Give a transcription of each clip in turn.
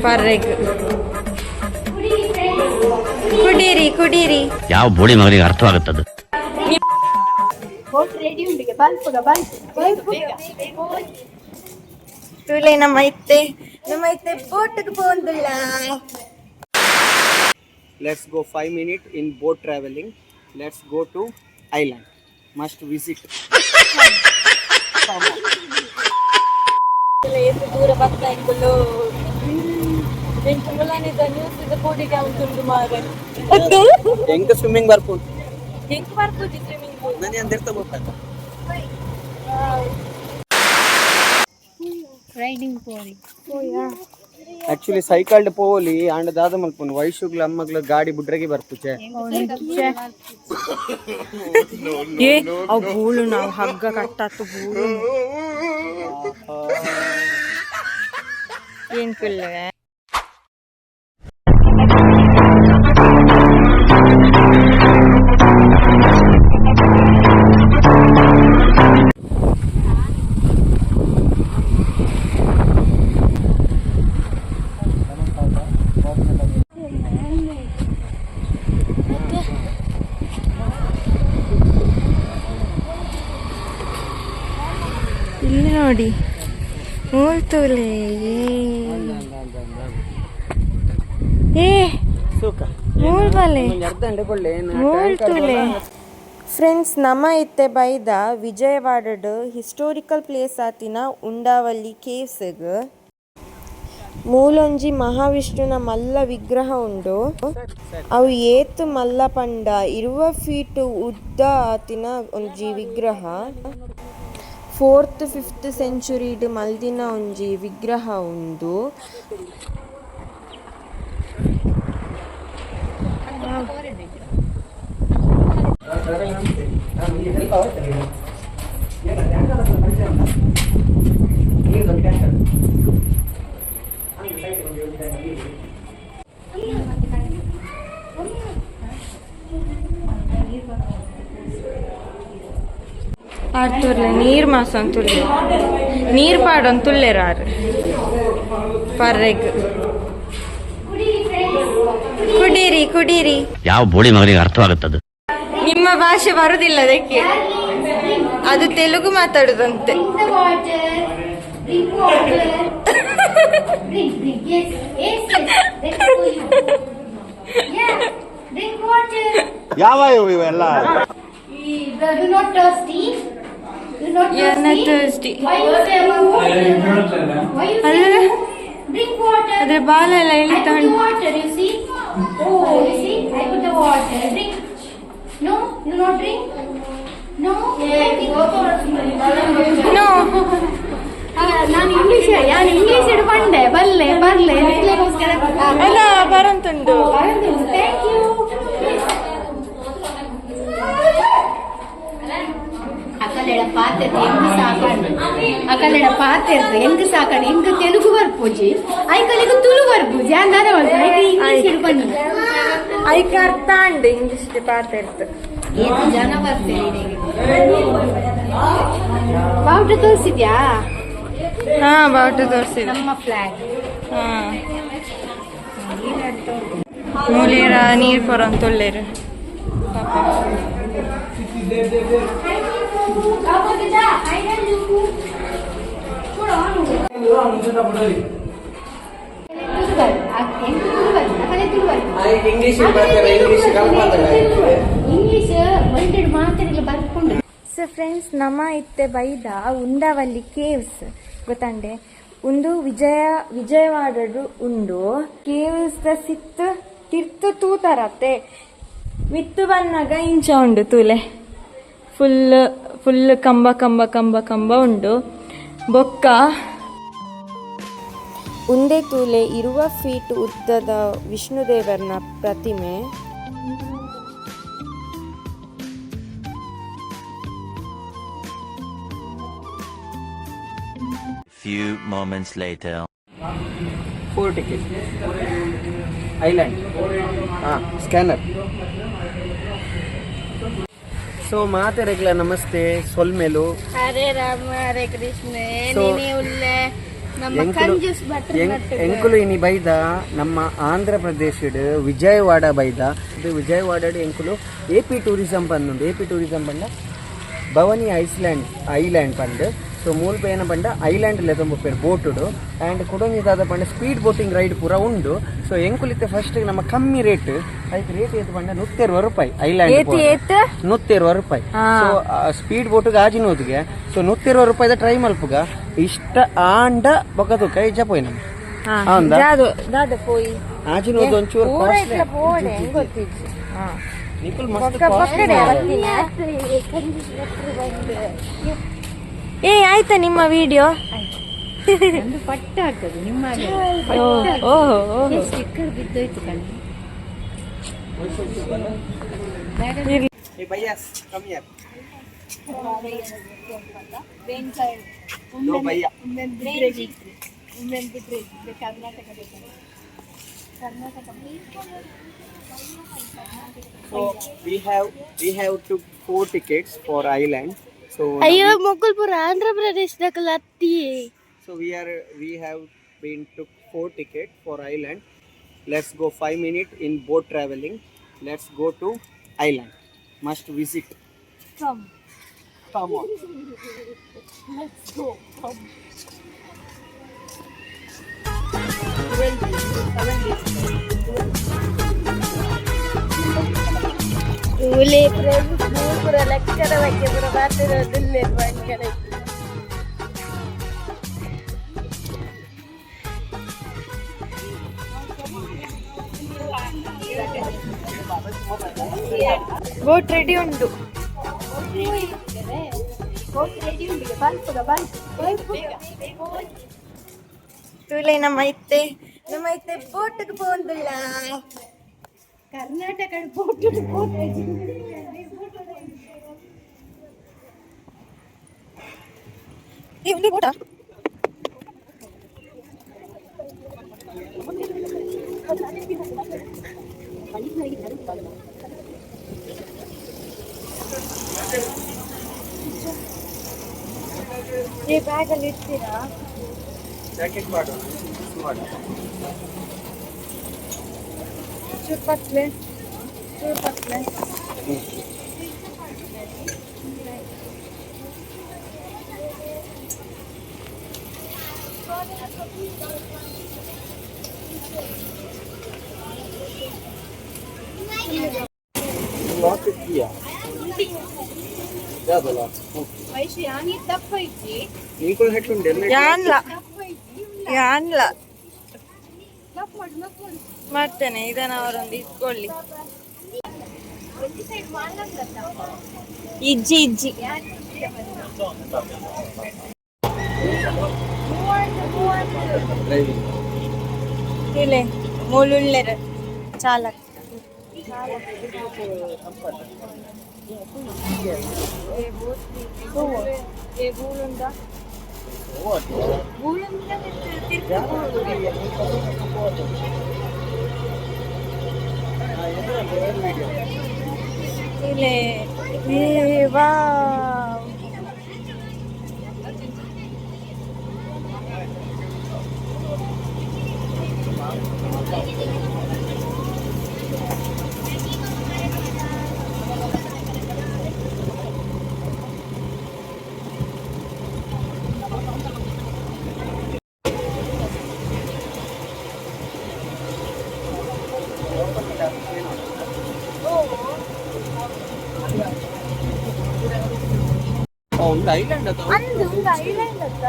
Per egg. ಕುಡೀರಿ ಕುಡೀರಿ. ಯಾವ ಬೋಳಿ ಮಗನಿಗೆ ಅರ್ಥವಾಗುತ್ತದೆ? ತುಲೆ ನಮ್ಮೈತೆ ಬೋಟ್ಗೆ ಪೋಂದುಲ್ಲ. Let's go 5 minutes in boat traveling. Let's go to island. Must visit. ಎಷ್ಟು ದೂರ ಬರ್ತಾ ಇಕ್ಕಲು ಎಂಟು ಮುಲಾನಿದ ನ್ಯೂಸ್ ಇದು ಕೋಡಿಗೆ ಉಂಟು ಮಾರೆ. ಹೆಂಗ ಸ್ವಿಮ್ಮಿಂಗ್ ಬರ್ಬೋದು? ಹೆಂಗ್ ಬರ್ಬೋದು ಸ್ವಿಮ್ಮಿಂಗ್ ಪೂಲ್? ನಾನು ಅಂದಿರ್ತ ಗೊತ್ತಾಗ ರೈಡಿಂಗ್ ಪೋಲಿ. ಆಕ್ಚುಲಿ ಸೈಕಲ್ಡ್ ಪೋಲಿ ಅಂಡ್ ದಾದ ಮಲ್ಪುನ್ ವೈಶುಗ್ಲ ಅಮ್ಮಗ್ಲ ಗಾಡಿ ಬುಡ್ರಗಿ ಬರ್ಪುಚೆ. ಏ ಅವ್ ಬೂಳು ನಾವು ಹಗ್ಗ ಕಟ್ಟಾತು ಬೂಳು ಏನ್ ಪಿಲ್ಲೆ. ಇಲ್ಲಿ ನೋಡಿ ಮೂಲ್ತುಲೆ ಮೂಲ್ತುಲೆ. ಫ್ರೆಂಡ್ಸ್ ನಮ ಇತ್ತೆ ಬೈದ ವಿಜಯವಾಡಡ್ ಹಿಸ್ಟೋರಿಕಲ್ ಪ್ಲೇಸ್ ಆತಿನ ಉಂಡಾವಲ್ಲಿ ಕೇವ್ಸ್ಗ್ ಮೂಲೊಂಜಿ ಮಹಾವಿಷ್ಣುನ ಮಲ್ಲ ವಿಗ್ರಹ ಉಂಡು. ಅವು ಏತ್ ಮಲ್ಲ ಪಂಡ 20 ಫೀಟ್ ಉದ್ದ ಆತಿನ ಒಂಜಿ ವಿಗ್ರಹ. 4th 5th ಸೆಂಚುರಿಡ್ ಮಲ್ದಿನ ಒಂಜಿ ವಿಗ್ರಹ ಉಂಡು. ಆರ್ತುರ್ಲೆ ನೀರ್ ಮಾಸ ಅಂತುಲ್ಲೆ ನೀರ್ ಪಾಡೊಂತುಲ್ಲೆರಾರು ಪರ್ ಎಗ್. ಕುಡೀರಿ ಕುಡೀರಿ. ಯಾವ ಬೋಳಿ ಮಗನಿಗೆ ಅರ್ಥವಾಗುತ್ತದೆ? ನಿಮ್ಮ ಭಾಷೆ ಬರುದಿಲ್ಲ ಅದಕ್ಕೆ, ಅದು ತೆಲುಗು ಮಾತಾಡುದಂತೆ. ಯಾವ ಇವೆಲ್ಲ? You're not thirsty. You're not thirsty. Why you say Why you say drink water? ಅದ್ರ ಬಾಲ ಎಲ್ಲ I ಇಲ್ಲಿ put the ತಗೊಂಡು water, you see? Oh, you see? I put the water. Drink. No? You not drink? No? No. ನಾನು ಇಂಗ್ಲಿಷ್ ಹಿಡ್ಕೊಂಡೆ ಬರ್ಲೆ ಅಲ್ಲ ಬರಂತುಂಡು. Thank you. ಅಕಲೆಡ ಪಾತ್ರೆ ಹೆಂಗ್ ಸಾಕಣ ಹೆಂಗ್ ತೆಲುಗು ಬರ್ಪೋಜಿ ಐಕಲಿಗೆ ತುಳು ಬರ್ಪೋಜಿ ಅಂದಾನೆ ಇಂಗ್ಲಿಷ್ ಹಿಡ್ಕೊಂಡು ಐಕ ಅರ್ಥ ಅಂಡ್ ಇಂಗ್ಲಿಷ್ ಪಾರ್ಟ್ ಇರ್ತ ಏನು ಜನ ಬರ್ತೇನೆ. ಬಾವುಟ ತೋರಿಸಿದ್ಯಾ? ಹಾ ಬಾವುಟ ತೋರಿಸಿದ ನಮ್ಮ ಫ್ಲಾಗ್. ಹಾ ಮೂಲೇರ ನೀರ್ ಕೊರಂತೊಳ್ಳೆರು ಇಂಗ್ಲಿಷ್ ಮಾತಾಡಲಿ ಬರ್ಕೊಂಡು. ಸೊ ಫ್ರೆಂಡ್ಸ್ ನಮ ಇತ್ತೆ ಬೈದ ಉಂಡವಲ್ಲಿ ಕೇವ್ಸ್ ಗೊತ್ತಂಡೆ ಒಂದು ವಿಜಯವಾಡಡು ಉಂಡು. ಕೇವ್ಸ್ ದ ಸಿತ್ ತಿರ್ತು ತೂತರತ್ತೆ ಮಿತ್ತು ಬನ್ನಗ ಇಂಚ ಉಂಡು ತುಲೆ ಫುಲ್ ಕಂಬ ಉಂಡು. ಬೊಕ್ಕ ಉಂದೆ ತೂಲೆ 20 ಫೀಟ್ ಉದ್ದದ ವಿಷ್ಣುದೇವರನ ಪ್ರತಿಮೆ. Few moments later. 4 tickets. Island. Scanner. So ಮಾತೆರೆಗ್ಲ ನಮಸ್ತೆ ಸೊಲ್ಮೆಲು. ಹರೇ ರಾಮ ಹರೇ ಕೃಷ್ಣ. ನೀನೇ ಉಳ್ಳೆ ಎಂಕುಲು ಇನಿ ಬೈದ ನಮ್ಮ ಆಂಧ್ರ ಪ್ರದೇಶಡ್ ವಿಜಯವಾಡ ಬೈದ ಇದು ವಿಜಯವಾಡ ಎಂಕುಲು AP ಟೂರಿಸಂ ಪಂದುಂಡು. AP ಟೂರಿಸಂ ಪಂಡ ಭವನಿ ಐಲ್ಯಾಂಡ್ ಪಂಡ್. ಸೊ ಮೂಲ್ಪ ಏನ ಪಂಡ ಐಲ್ಯಾಂಡ್ ಲೆತಂಬುಪ್ಪೇರು ಬೋಟುಡು ಆ್ಯಂಡ್ ಕುಡೊಂದಿದಾದ ಪಂಡ ಸ್ಪೀಡ್ ಬೋಟಿಂಗ್ ರೈಡ್ ಪೂರ ಉಂಡು. ಸೊ ಎಂಕುಲಿತ್ತೆ ಫಸ್ಟ್ ನಮ್ಮ ಕಮ್ಮಿ ರೇಟ್ ಅದಕ್ಕೆ ರೇಟ್ ಏತು ಪಂಡ 120 ರೂಪಾಯಿ ಐಲ್ಯಾಂಡ್ 120 ರೂಪಾಯಿ. ಸೊ ಸ್ಪೀಡ್ ಬೋಟ್ಗೆ ಆಜಿನೋದಿಗೆ ಸೊ 120 ರೂಪಾಯಿದ ಟ್ರೈ ಮಲ್ಪುಗ ಇಷ್ಟ ಆಂಡ ಬೊಕದು ಕೈ ಜಪೋಯ್ ನಮ್ಮ ಆಜಿನೋದು ಒಂಚೂರು ನಿಕುಲ್ ಮಸ್ತ್ ಏ ಆಯ್ತಾ ನಿಮ್ಮ ವಿಡಿಯೋ ಪಟ್ಟ ಆಗ್ತದೆ ನಿಮ್ಮ ಸ್ಟಿಕ್ಕರ್ ಬಿದ್ದೋಯ್ತು ಕಣ್ಣು. Hey bhaias, come here. No bhaiya. So we have took 4 tickets for island. So ಅಯ್ಯೋ ಮೊಕಲ್ಪುರ ಆಂಧ್ರ ಪ್ರದೇಶದಾಗ ಲತ್ತಿ. So we have been took 4 tickets for island. Let's go 5 minutes in boat traveling. Let's go to island. Must visit. Come on. Let's go. Come. Ule friends pura lecture ಬಗ್ಗೆ ಪೂರ ಮಾತಾಡೋದಿಲ್ಲ ಭಯಂಕರ. Boat ready ಉಂಟು. ನಮ್ಮ ಐತೆ ಬೋಟ್ಗೆ ಹೋಗುದಿಲ್ಲ. Karnataka boat ಬೋಟ ಈ ಬ್ಯಾಗಲ್ಲಿ ಇಡ್ತೀರಾ? Jacket ಮಾಡು. ಚೂರು ಪತ್ಲೆ. Lock it here. ಯಾದಲ್ಲ ವೈಶಿ ಆನಿ ತಪ್ಪ ಐತಿ ನೀಕುಲ್ ಹೆಟ್ಟುಂಡೆ ಯಾನ್ಲ ಲಾಕ್ ಮಾಡು ಮಾಡ್ತೇನೆ. ಇದನ್ನ ಅವರೊಂದು ಇಟ್ಕೊಳ್ಳಿ. ಇಜ್ಜಿ ಇಲ್ಲೇ ಮೂಲುಳ್ಳೆರ ಚಾಲಕ್ ಇಲ್ಲೇ ವಾ ಒಂದು ಐಲ್ಯಾಂಡ್ ಅದು ಒಂದು ಐಲ್ಯಾಂಡ್ ಅತ್ತ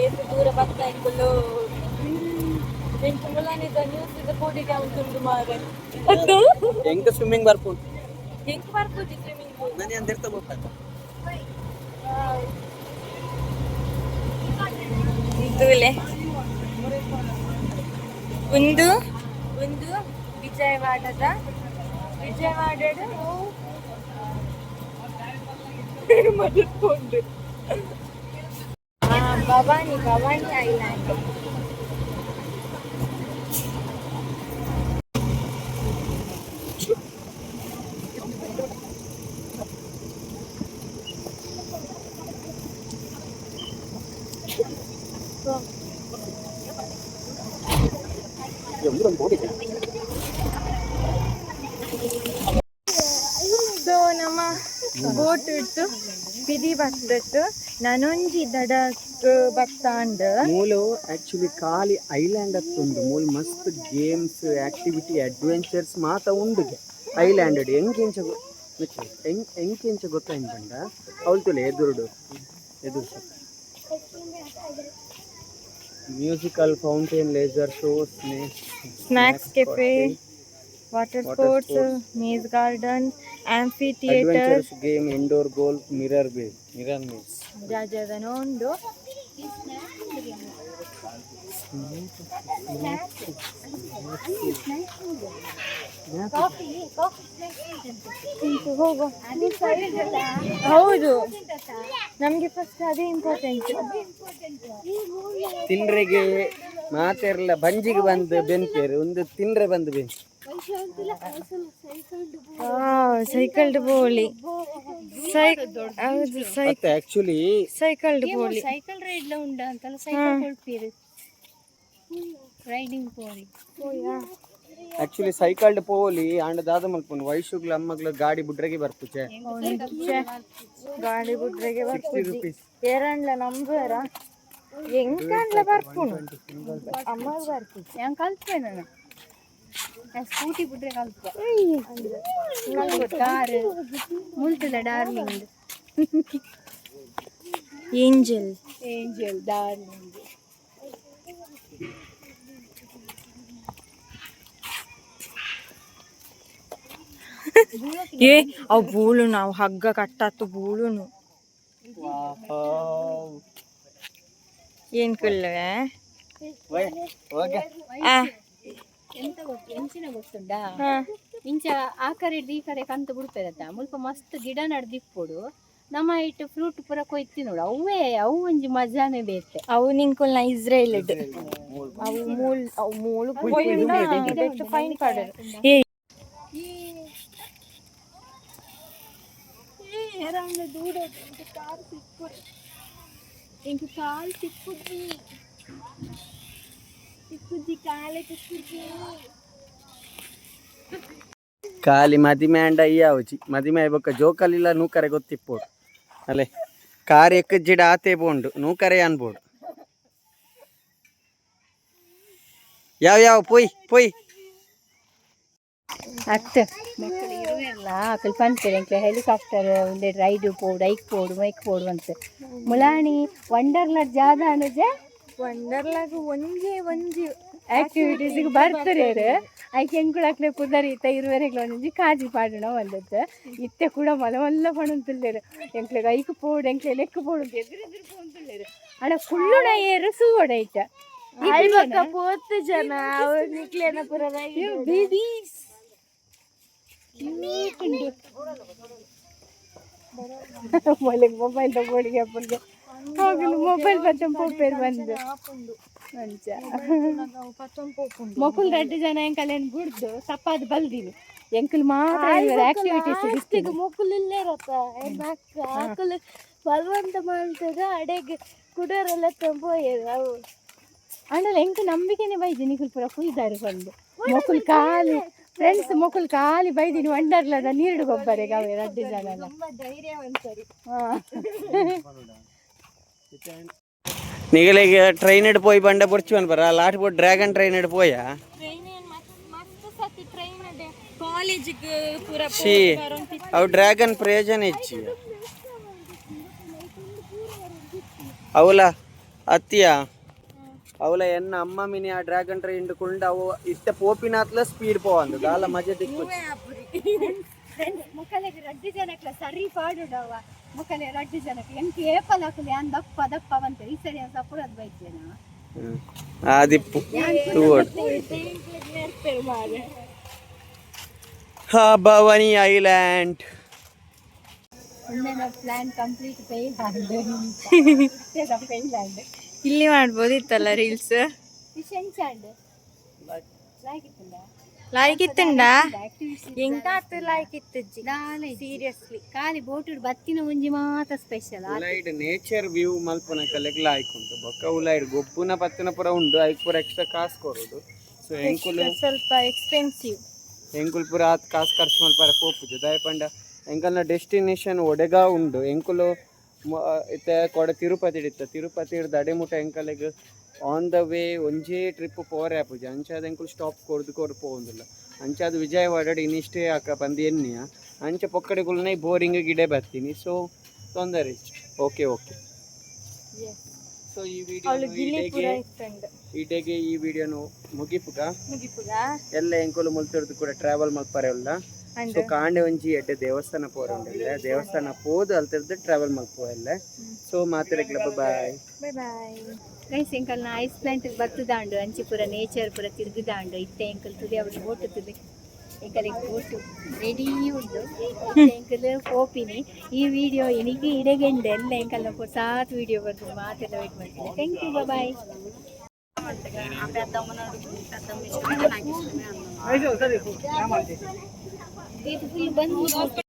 ಎಷ್ಟು ದೂರ ಬರ್ತಾ ಇಕ್ಕಲು ಎಂಕುಲಾನಿದ ನ್ಯೂಸ್ ಇದ ಕೋಡಿಗೆ ಉಂಟು ಮಾರೆ ಹೆಂಗ ಸ್ವಿಮ್ಮಿಂಗ್ ಬರ್ಬೋದು ಹೆಂಗ್ ಬರ್ಬೋದು ಸ್ವಿಮ್ಮಿಂಗ್ ಪೂಲ್ ನಾನು ಅಂದಿರ್ತಾ ಹೋಗ್ತಾ ಇದುಲೆ ಒಂದು ವಿಜಯವಾಡದ ಮದುಕೊಂಡು ಭವಾನಿ ಐಲ್ಯಾಂಡ್. ಸೊ ನಮ್ಮ ಬೋಟ್ ಇಟ್ಟು ಪಿದಿ ಬರ್ತಟ್ಟು ನನೊಂಜಿ ದಡಕ್ ಬತ್ತಾಂಡ್ ಮೂಲು ಆಕ್ಚುಲಿ ಖಾಲಿ ಐಲ್ಯಾಂಡ್ ಅತ್ತುಂಡು ಮೂಲು ಮಸ್ತ್ ಗೇಮ್ಸ್ ಆಕ್ಟಿವಿಟಿ ಅಡ್ವೆಂಚರ್ಸ್ ಮಾತ ಉಂಡು ಐಲ್ಯಾಂಡ್ ಎಂಕೆಂಚ ಗೊತ್ತಾಯ್ತು ಬಂಡ ಅವಳ್ತುಲೆ ಎದುರು musical fountain laser show snacks cafe water sports maze garden amphitheatre adventures game indoor golf mirror maze ಜಾಜದನ ಉಂಡು. ಹೌದು, ನಮ್ಗೆ ಫಸ್ಟ್ ಅದೇ ಇಂಪಾರ್ಟೆಂಟ್. ತಿನ್ರೆಗೆ ಮಾತೆರ್ಲ ಬಂಜಿಗೆ ಬಂದು ಬೆನ್ಪೇರು ಒಂದು ತಿನ್ರೆ ಬಂದು ಬೆನ್ ಸೈಕಲ್ಡ್ ಬೋಳಿ ಆಕ್ಚುಲಿ ಸೈಕಲ್ಡ್ ಬೋಳಿ ಸೈಕಲ್ ರೈಡ್ ಲ ಉಂಡ ಅಂತಲ್ಲ ಸೈಕಲ್ ಕೊಡ್ತೀರಿ ರೈಡಿಂಗ್ ಪೋರಿ ಆಕ್ಚುಲಿ ಸೈಕಲ್ಡ್ ಪೋಲಿ ಆಂಡ ದಾದ ಮಲ್ಪುಂಡು ವೈಶುಗ್ಲ ಅಮ್ಮಗ್ಲ ಗಾಡಿ ಬುಡ್ರೆಗೆ ಬರ್ಪುಚೆ ಗಾಡಿ ಬುಡ್ರೆಗೆ 60 rupees ಏರಂಡ್ಲ ನಂಬರ ಎಂಕಂಡ್ಲ ಬರ್ಪುಂಡು ಅಮ್ಮ ಬರ್ಪು ഞാൻ ಕಲ್ತೆ ನಾನು ಸ್ಕೂಟಿ ಬಿಟ್ರೆ ಕಲ್ತೆ ಕಾರ್ ಮುಲ್ತದ ಡಾರ್ಲಿಂಗ್ ಏಂಜಲ್ ಡಾರ್ಲಿಂಗ್ ಏ ಅವು ಬೂಳು ನಾವು ಹಗ್ಗ ಕಟ್ಟತ್ತು ಬೂಳುನು ಏನ್ ಕುಲ್ಲವೆ ಎಂತ ಗೊತ್ತು ಎಂಚಿನ ಗೊತ್ತುಂಡಾ ಇಂಚ ಆ ಕಡೆ ಈ ಕಡೆ ಕಂತ ಬಿಡ್ತದತ್ತ ಮುಲ್ಪ ಮಸ್ತ್ ಗಿಡ ನಡ್ದಿಪ್ಪೊಡು ನಮ್ಮ ಇಟ್ಟು ಫ್ರೂಟ್ ಪೂರ ಕೊಯ್ತಿ ನೋಡು ಅವು ಒಂಜಿ ಮಜಾನೇ ಬೇತೆ ಅವು ನಿಂಕೊಲ್ನ ಇಸ್ರೇಲ್ ಅವು ಮೂಳು ಫೈನ್ ಪಾಡರ್ ಏ ಖಾಲಿ ಮದಿಮೆ ಅಂಡ ಅಯ್ಯಾವುಜಿ ಮದಿಮೆ ಐಬೊಕ್ಕ ಜೋಕಲಿಲ್ಲ ನೂಕರೆ ಗೊತ್ತಿಪ್ಪೋಡು ಅಲ್ಲೇ ಕಾರ್ ಎಕ್ಕ ಜಿಡ ಆತೆ ಬೋಂಡು ನೂಕರೆ ಅನ್ಬೋಡು ಯಾವ ಪೊಯ್ ಅತ್ತ ಮಕ್ಕಳು ಇರುವೆಲ್ಲ ಅಕ್ಕಲ್ ಪಂತೇನೆ ಎಂಕ್ಲೆ ಹೆಲಿಕಾಪ್ಟರ್ ಒಂದೇ ರೈಡ್ ಪೋಡು ಐಕ್ ಪೋಡು ಮೈಕ್ ಪೋಡು ಅಂತ ಮುಲಾಣಿ ವಂಡರ್ಲಾ ಜಾದ ಅನ್ನೋಜೆ ವಂಡರ್ಲಾಗ ಒಂಜಿ ಆಕ್ಟಿವಿಟೀಸಿಗೆ ಬರ್ತಾರೆ ಐಕೆ ಎಂಕುಳಕ್ಲೆ ಪುದರ್ ಇತ್ತ ಇರುವರೆಗ್ಲ ಒಂಜಿ ಕಾಜಿ ಪಾಡಣ ಒಂದತ್ತು ಇತ್ತೆ ಕೂಡ ಮಲ್ಲ ಪಣಂತುಲ್ಲೇರು ಎಂಕ್ಲೆಗ್ ಐಕ್ ಪೋಡು ಎಂಕ್ಲೆ ಲೆಕ್ಕ ಪೋಡು ಅಂತ ಎದುರು ಪೋಂತುಲ್ಲೇರು ಅಣ್ಣ ಕುಳ್ಳುಣ ಏರು ಸೂವಡ ಐತ ಪೋತು ಜನ ಅವ್ರು ನಿಕ್ಲೇನ ಪುರ ಬೇಬೀಸ್ ಮೊಬೈಲ್ ತಗೊಳ್ಳಿಗೆ ಅಪ್ಪನಿಗೆ ಹೋಗಲು ಮೊಬೈಲ್ ಪತ್ತಂ ಪೋಪೇರು ಬಂದು ಅಂಚ ಮಕ್ಕಳು 2 ಜನ ಎಂಕಲೇನು ಬಿಡ್ದು ಸಪ್ಪಾದ ಬಲ್ದಿನಿ ಎಂಕಲ್ ಮಾತ್ರ ಆಕ್ಟಿವಿಟೀಸ್ ಮುಕ್ಕುಲು ಇಲ್ಲೇ ಇರತ್ತ ಆಕಲು ಬಲವಂತ ಮಾಡ್ತದ ಅಡೆಗೆ ಕುಡರೆಲ್ಲ ತಂಬೋಯ್ಯದು ಅವು ಅಣ್ಣಲ್ಲ ಎಂಕ ನಂಬಿಕೆನೆ ಬೈದಿ ನಿಖುಲ್ ಪುರ ಕುಯ್ದಾರು ಬಂದು ಮೊಕ್ಕಲು ಖಾಲಿ ಫ್ರೆಂಡ್ಸ್ ಮೊಕ್ಕಲು ಖಾಲಿ ಬೈದಿನಿ ವಂಡರ್ಲದ ನೀರು ಗೊಬ್ಬರಿಗೆ ಅವೇ 2 ಜನ ಎಲ್ಲ ಧೈರ್ಯವಂತರಿ ನಿಗಲಿಗೆ ಟ್ರೈನ್ ಇಡ್ ಪೋಯ್ ಬಂಡೆ ಬುಡ್ಚುವನ್ ಬರ ಲಾಟ್ ಬೋಟ್ ಡ್ರ್ಯಾಗನ್ ಟ್ರೈನ್ ಇಡ್ ಪೋಯಾ ಕಾಲೇಜಿಗೆ ಪೂರ ಸಿ ಅವು ಡ್ರ್ಯಾಗನ್ ಪ್ರಯೋಜನ ಇಚ್ಚಿ ಅವಲ ಅತ್ತಿಯ ಅವಲ ಎನ್ನ ಅಮ್ಮ ಮಿನಿ ಆ ಡ್ರ್ಯಾಗನ್ ಟ್ರೈನ್ ಕೊಂಡು ಅವು ಇಷ್ಟ ಪೋಪಿನಾತ್ಲ ಸ್ಪೀಡ್ ಪೋವಂದು ದಾಲ ಮಜೆ ದಿಕ್ಕು ಮುಖಲೆಗೆ 2 ಜನಕ್ಕೆ ಸರಿ ಪಾಡುಡವ ಮುಖಲೆ 2 ಜನಕ್ಕೆ ಎಂಕ ಏಪಲ್ ಹಾಕಲಿ ಅನ್ ದಪ್ಪ ಬಂತ ಈ ಸರಿ ಸಪುರದ್ ಬೈತೇನಾ ಆದಿಪ್ಪು Bhavani island plan complete fail ಆಗಿದೆ ಇಲ್ಲಿ ಮಾಡ್ಬೋದಿತ್ತಲ್ಲ ರೀಲ್ಸ್ ಲಾಯ್ಕಿತ್ತಂಡ ಎಂಕಾತ ಲಾಯ್ಕಿತ್ತಜ್ಜಿ ಸೀರಿಯಸ್ಲಿ ಖಾಲಿ ಬೋಟ್ ಬತ್ತಿನ ಒಂಜಿ ಮಾತ ಸ್ಪೆಷಲ್ ಉಲೈಡ್ ನೇಚರ್ ವ್ಯೂ ಮಲ್ಪನ ಕಲೆಗ್ಲ ಆಯ್ಕೊಂಡು ಬೊಕ್ಕ ಉಲೈಡ್ ಗೊಬ್ಬುನ ಪತ್ತಿನ ಪುರ ಉಂಡು ಐಕ್ ಪುರ ಎಕ್ಸ್ಟ್ರಾ ಕಾಸು ಕೊಡೋದು ಸೊ ಎಂಕುಲು ಸ್ವಲ್ಪ ಎಕ್ಸ್ಪೆನ್ಸಿವ್. ಎಂಕುಲು ಪೂರ ಕಾಸು ಖರ್ಚು ಮಲ್ಪರೆ ಪೋಪುಜಿ ದಾಯಪಂಡ ಎಂಕಲ್ನ ಡೆಸ್ಟಿನೇಷನ್ ಒಡೆಗ ಉಂಡು. ಎಂಕುಲು ಇತ್ತೆ ಕೊಡೆ ತಿರುಪತಿ ಇಡಿತ್ತ, ತಿರುಪತಿ ಹಿಡ್ದು ಅಡೆಮುಟ ಎಂಕಲಿಗೆ ಆನ್ ದ ವೇ ಒಂಜೇ ಟ್ರಿಪ್ ಪೋರೆ ಆಪುಜಿ. ಅಂಚಾದ ಎಂಕುಲು ಸ್ಟಾಪ್ ಕೊರ್ದು ಪೋವಂದಿಲ್ಲ. ಅಂಚಾದ ವಿಜಯವಾಡ ಇನ್ನಿಷ್ಟೇ ಆಕ ಬಂದು ಎನ್ನಿಯ ಅಂಚೆ ಪೊಕ್ಕಡೆಗುಲ್ನ ಬೋರಿಂಗ್ ಗಿಡೆ ಬರ್ತೀನಿ. ಸೊ ತೊಂದರೆ ಓಕೆ. ಸೊ ಈ ವಿಡಿಯೋಗೆ ಈ ವಿಡಿಯೋನು ಮುಗಿಪುಗ ಎಲ್ಲ ಎಂಕುಲು ಮುಲ್ತಿರ್ದು ಕೂಡ ಟ್ರಾವೆಲ್ ಮಲ್ಪರೆಲ್ಲ. ಸೊ ಕಾಂಡೆ ಒಂಜಿ ಎಡ್ಡೆ ದೇವಸ್ಥಾನ ಪೋರೆ ಉಂಡಿಲ್ಲ, ದೇವಸ್ಥಾನ ಪೋದು ಅಲ್ತಿರ್ದು ಟ್ರಾವೆಲ್ ಮಲ್ಪೋ ಎಲ್ಲ. ಸೊ ಮಾತಾಡಕ್ಲ ಬಾಯ್ ಗೈಸ್ ಎಂಕಲ್ನ ಐಸ್ ಪ್ಲಾಂಟ್ ಬತ್ತದಾಂಡು ಅಂಚಿ ಪೂರ ನೇಚರ್ ಪೂರ ತಿರುಗುದಾಂಡು ಇತ್ತೆ ಎಂಕಲ್ ತುದಿ ಅವ್ರು ಓಟುತ್ತದೆ ಎಂಕಲಿಗೆ ಓಟು ರೆಡಿ ಉಂಡು ಎಂಕಲ್ ಪೋಪಿನಿ. ಈ ವಿಡಿಯೋ ಇನಿಗೆ ಇಡಗೆಂಡೆ ಎಲ್ಲ ಎಂಕಲ್ನ ಸಾತ್ ವಿಡಿಯೋ ಬರ್ದು ಮಾತೆಲ್ಲ ವೇಟ್ ಮಾಡ್ತೀನಿ. ಥ್ಯಾಂಕ್ ಯು, ಬಾಯ್. ಬಂದು